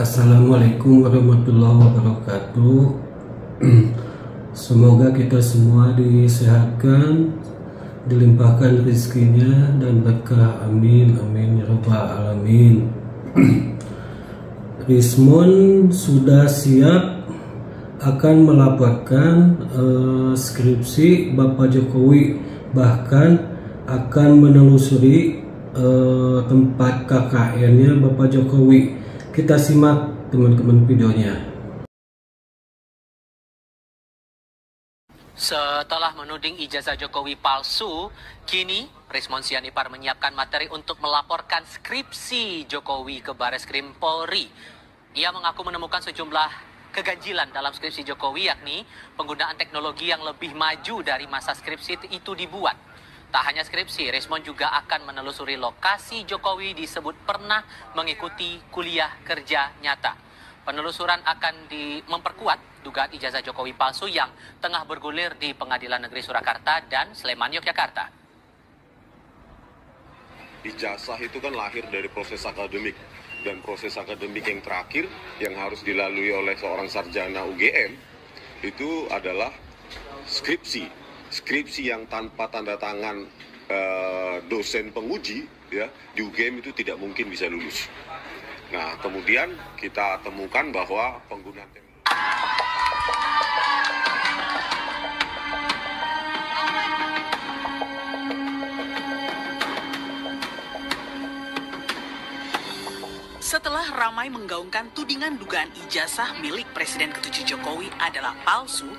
Assalamualaikum warahmatullahi wabarakatuh. Semoga kita semua disehatkan, dilimpahkan rezekinya dan berkah. Amin amin ya rabbal alamin. Rismon sudah siap akan melaporkan skripsi Bapak Jokowi, bahkan akan menelusuri tempat KKN-nya Bapak Jokowi. Kita simak teman-teman videonya. Setelah menuding ijazah Jokowi palsu, kini Rismon Sianipar menyiapkan materi untuk melaporkan skripsi Jokowi ke Bareskrim Polri. Ia mengaku menemukan sejumlah keganjilan dalam skripsi Jokowi, yakni penggunaan teknologi yang lebih maju dari masa skripsi itu dibuat. Tak hanya skripsi, Rismon juga akan menelusuri lokasi Jokowi disebut pernah mengikuti kuliah kerja nyata. Penelusuran akan memperkuat dugaan ijazah Jokowi palsu yang tengah bergulir di Pengadilan Negeri Surakarta dan Sleman, Yogyakarta. Ijazah itu kan lahir dari proses akademik, dan proses akademik yang terakhir yang harus dilalui oleh seorang sarjana UGM itu adalah skripsi. Skripsi yang tanpa tanda tangan dosen penguji ya di UGM itu tidak mungkin bisa lulus. Nah, kemudian kita temukan bahwa penggunaan teknologi. Setelah ramai menggaungkan tudingan dugaan ijazah milik Presiden ke-7 Jokowi adalah palsu,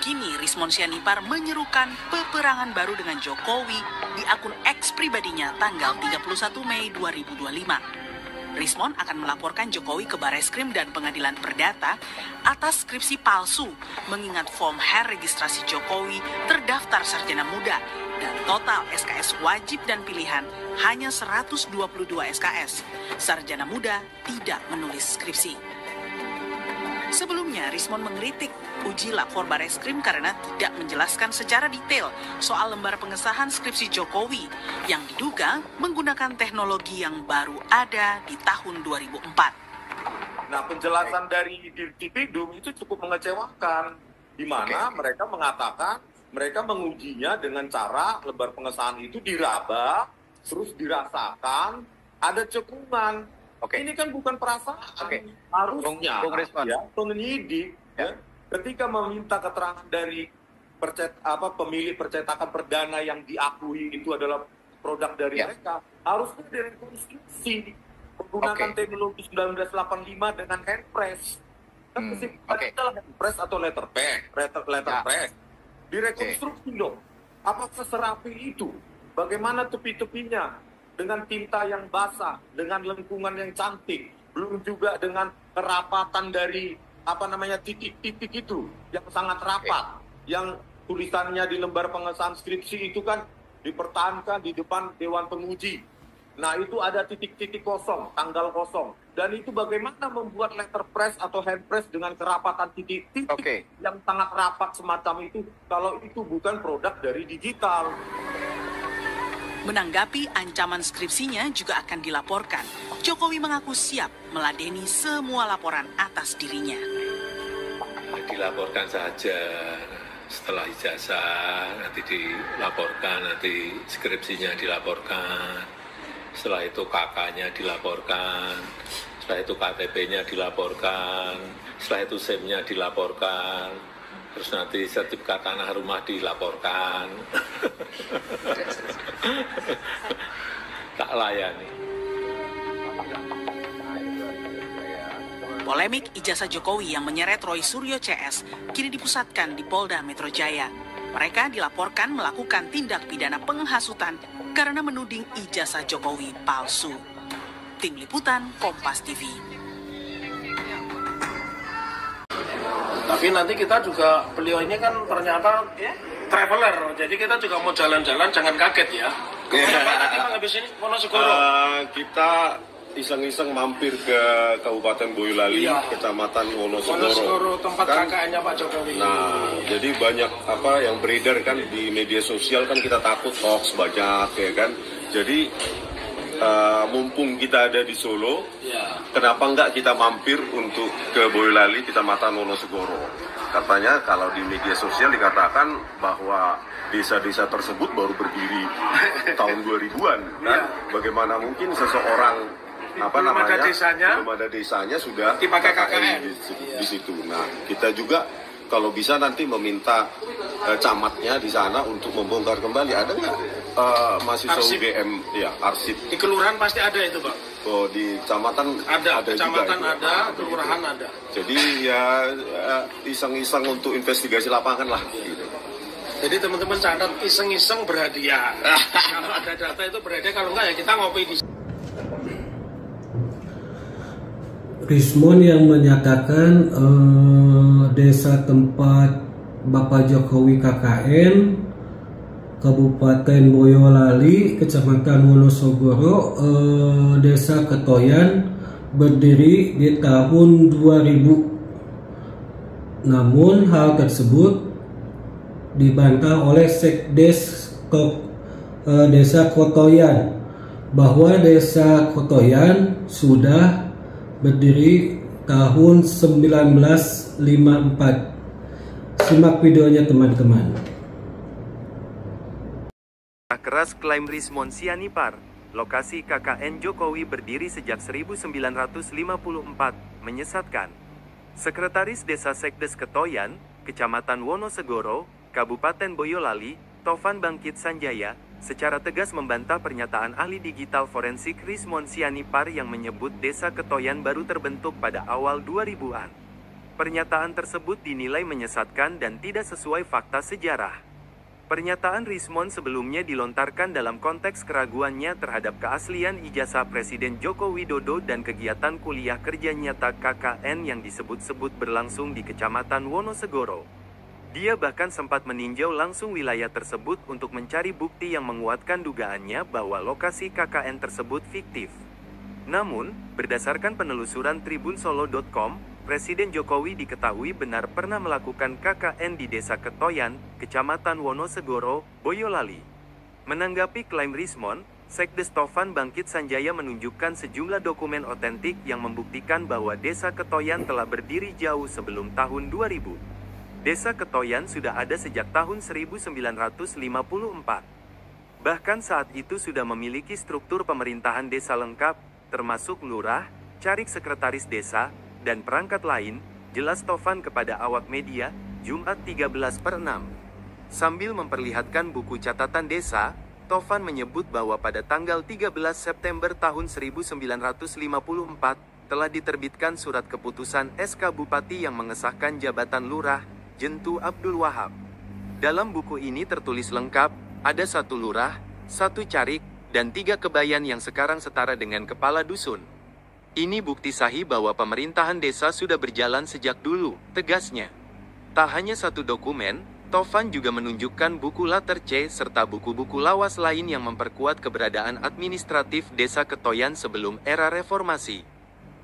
kini Rismon Sianipar menyerukan peperangan baru dengan Jokowi di akun X pribadinya tanggal 31 Mei 2025. Rismon akan melaporkan Jokowi ke Bareskrim dan Pengadilan Perdata atas skripsi palsu, mengingat form registrasi Jokowi terdaftar sarjana muda dan total SKS wajib dan pilihan hanya 122 SKS. Sarjana muda tidak menulis skripsi. Sebelumnya, Rismon mengkritik uji lapor Bareskrim karena tidak menjelaskan secara detail soal lembar pengesahan skripsi Jokowi yang diduga menggunakan teknologi yang baru ada di tahun 2004. Nah, penjelasan dari Dirtipidum itu cukup mengecewakan, di mana mereka mengatakan mereka mengujinya dengan cara lembar pengesahan itu diraba, terus dirasakan, ada cekungan. Ini kan bukan perasaan. Harusnya ya, penyidik ya, ketika meminta keterangan dari pemilih percetakan perdana yang diakui itu adalah produk dari mereka, harusnya direkonstruksi menggunakan teknologi 1985 dengan handpress. Kan adalah handpress atau letterpress. Direkonstruksi dong. Apa seserapi itu? Bagaimana tepi-tepinya? Dengan tinta yang basah, dengan lengkungan yang cantik, belum juga dengan kerapatan dari titik-titik itu yang sangat rapat, yang tulisannya di lembar pengesahan skripsi itu kan dipertahankan di depan Dewan Penguji. Nah, itu ada titik-titik kosong, tanggal kosong, dan itu bagaimana membuat letterpress atau handpress dengan kerapatan titik-titik yang sangat rapat semacam itu, kalau itu bukan produk dari digital. Menanggapi ancaman skripsinya juga akan dilaporkan, Jokowi mengaku siap meladeni semua laporan atas dirinya. Dilaporkan saja, setelah ijazah nanti dilaporkan, nanti skripsinya dilaporkan, setelah itu KK-nya dilaporkan, setelah itu KTP-nya dilaporkan, setelah itu SIM-nya dilaporkan, terus nanti sertifikat tanah rumah dilaporkan. Tak layani. Polemik ijazah Jokowi yang menyeret Roy Suryo CS kini dipusatkan di Polda Metro Jaya. Mereka dilaporkan melakukan tindak pidana penghasutan karena menuding ijazah Jokowi palsu. Tim Liputan Kompas TV. Tapi nanti kita juga, beliau ini kan ternyata traveler, jadi kita juga mau jalan-jalan, jangan kaget ya. Kemudian Pak nanti habis ini Wonosegoro. Kita iseng-iseng mampir ke Kabupaten Boyolali, Kecamatan Wonosegoro, tempat kakaknya Pak Jokowi. Nah, jadi banyak yang beredar kan di media sosial, kan kita takut hoax banyak ya kan. Jadi mumpung kita ada di Solo, Ya. kenapa enggak kita mampir untuk ke Boyolali, Kecamatan Wonosegoro. Katanya kalau di media sosial dikatakan bahwa desa-desa tersebut baru berdiri tahun 2000-an. Kan? Bagaimana mungkin seseorang Belum ada desanya sudah dipakai KKN di situ. Nah, kita juga kalau bisa nanti meminta camatnya di sana untuk membongkar kembali. Ada nggak mahasiswa Arsip. UGM ya arsip? Di kelurahan pasti ada itu, Pak. Oh, di kecamatan Ada kecamatan juga itu. ada, kelurahan ada. Jadi ya iseng-iseng untuk investigasi lapangan lah. Gitu. Jadi teman-teman catat iseng-iseng berhadiah. Kalau ada data itu berhadiah, kalau enggak ya kita ngopi di Rismon yang menyatakan desa tempat Bapak Jokowi KKN Kabupaten Boyolali, Kecamatan Wonosogoro, Desa Ketoyan berdiri di tahun 2000. Namun hal tersebut dibantah oleh Sekdes Desa Kotoyan bahwa Desa Kotoyan sudah berdiri tahun 1954. Simak videonya teman-teman. Keras klaim Rismon Sianipar, lokasi KKN Jokowi berdiri sejak 1954, menyesatkan. Sekretaris Desa Sekdes Ketoyan, Kecamatan Wonosegoro, Kabupaten Boyolali, Tovan Bangkit Sanjaya, secara tegas membantah pernyataan ahli digital forensik Rismon Sianipar yang menyebut Desa Ketoyan baru terbentuk pada awal 2000-an. Pernyataan tersebut dinilai menyesatkan dan tidak sesuai fakta sejarah. Pernyataan Rismon sebelumnya dilontarkan dalam konteks keraguannya terhadap keaslian ijazah Presiden Joko Widodo dan kegiatan kuliah kerja nyata KKN yang disebut-sebut berlangsung di Kecamatan Wonosegoro. Dia bahkan sempat meninjau langsung wilayah tersebut untuk mencari bukti yang menguatkan dugaannya bahwa lokasi KKN tersebut fiktif. Namun, berdasarkan penelusuran tribunsolo.com, Presiden Jokowi diketahui benar pernah melakukan KKN di Desa Ketoyan, Kecamatan Wonosegoro, Boyolali. Menanggapi klaim Rismon, Sekdes Tovan Bangkit Sanjaya menunjukkan sejumlah dokumen otentik yang membuktikan bahwa Desa Ketoyan telah berdiri jauh sebelum tahun 2000. Desa Ketoyan sudah ada sejak tahun 1954. Bahkan saat itu sudah memiliki struktur pemerintahan desa lengkap, termasuk lurah, carik sekretaris desa, dan perangkat lain, jelas Tovan kepada awak media, Jumat 13/6. Sambil memperlihatkan buku catatan desa, Tovan menyebut bahwa pada tanggal 13 September tahun 1954, telah diterbitkan surat keputusan SK Bupati yang mengesahkan jabatan lurah, Jentu Abdul Wahab. Dalam buku ini tertulis lengkap, ada 1 lurah, 1 carik, dan 3 kebayan yang sekarang setara dengan kepala dusun. Ini bukti sahih bahwa pemerintahan desa sudah berjalan sejak dulu, tegasnya. Tak hanya 1 dokumen, Tovan juga menunjukkan buku latar C serta buku-buku lawas lain yang memperkuat keberadaan administratif Desa Ketoyan sebelum era reformasi.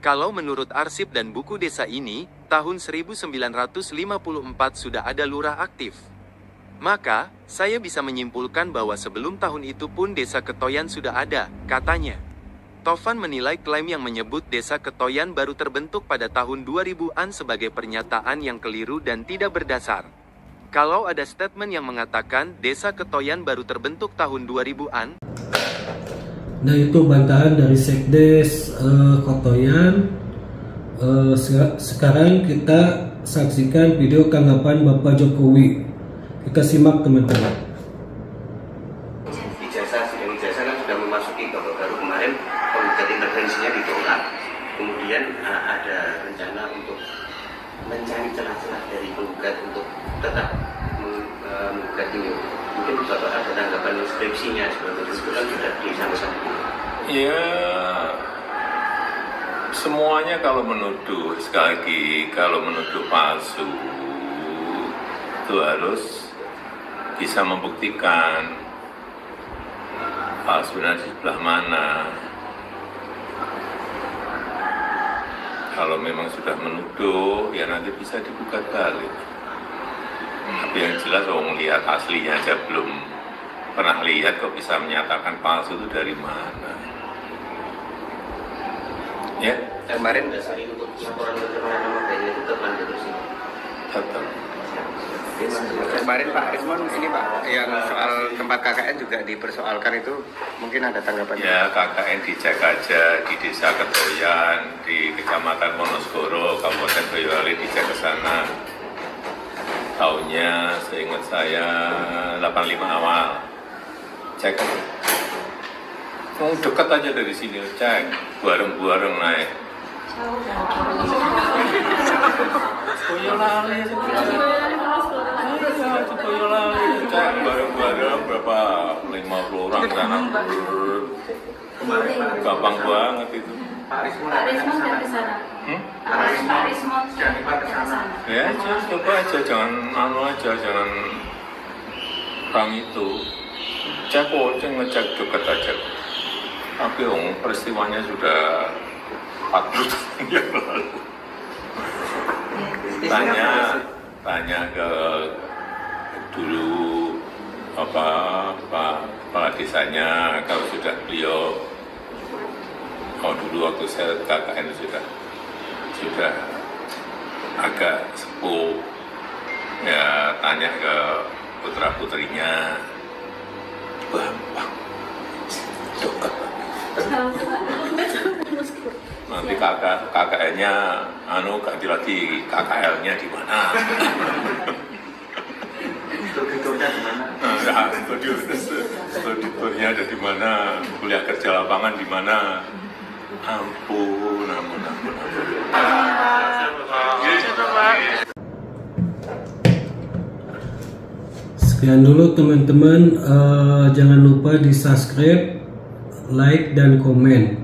Kalau menurut arsip dan buku desa ini, tahun 1954 sudah ada lurah aktif. Maka, saya bisa menyimpulkan bahwa sebelum tahun itu pun Desa Ketoyan sudah ada, katanya. Tovan menilai klaim yang menyebut Desa Ketoyan baru terbentuk pada tahun 2000-an sebagai pernyataan yang keliru dan tidak berdasar. Kalau ada statement yang mengatakan Desa Ketoyan baru terbentuk tahun 2000-an, Nah, itu bantahan dari Sekdes Kotoyan. Sekarang kita saksikan video tanggapan Bapak Jokowi. Kita simak teman-teman. Ijazah kan sudah memasuki babak baru. Kemarin penggugat intervensinya ditolak. Kemudian ada rencana untuk mencari celah-celah dari penggugat untuk tetap menggugat ini. Mungkin Bapak ada tanggapan skripsinya sebetulnya sudah disampaikan. Ya, semuanya kalau menuduh, sekali lagi, kalau menuduh palsu, itu harus bisa membuktikan palsunya di sebelah mana. Kalau memang sudah menuduh, ya nanti bisa digugat balik. Tapi yang jelas orang lihat aslinya aja belum pernah lihat kok bisa menyatakan palsu itu dari mana. Ya. Kemarin dasari untuk laporan pencemaran nama baik itu tetap lanjut terus. Tetap. Kemarin Pak Rismon ini Pak, yang soal tempat KKN juga dipersoalkan itu mungkin ada tanggapan? Ya, KKN dicek aja di Desa Ketoyan, di Kecamatan Wonosgoro, Kabupaten Boyolali, dicek ke sana. Tahunnya seingat saya 85 awal. Cek aja. Oh, dekat aja dari sini, cek. Bareng-bareng naik. Boyolali, Boyolali, cek bareng-bareng berapa 50 orang sana. Gampang banget itu. Pak Rismon sudah ke sana. Pak Rismon sudah ke sana. Ya, coba aja, jangan jangan orang itu. Cek ngecek dekat aja. Tapi peristiwanya sudah 40 tahun yang lalu. Tanya ke dulu Pak desanya, kalau sudah beliau dulu waktu saya KKN sudah agak sepuh, ya tanya ke putra putrinya, bang dekat. Nanti KKN-nya ganti lagi, KKL-nya di mana? Auditornya di mana? Auditornya ada di mana? Kuliah kerja lapangan di mana? Ampun. Sekian dulu teman-teman, jangan lupa di subscribe, like dan komen.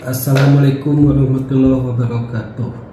Assalamualaikum warahmatullahi wabarakatuh.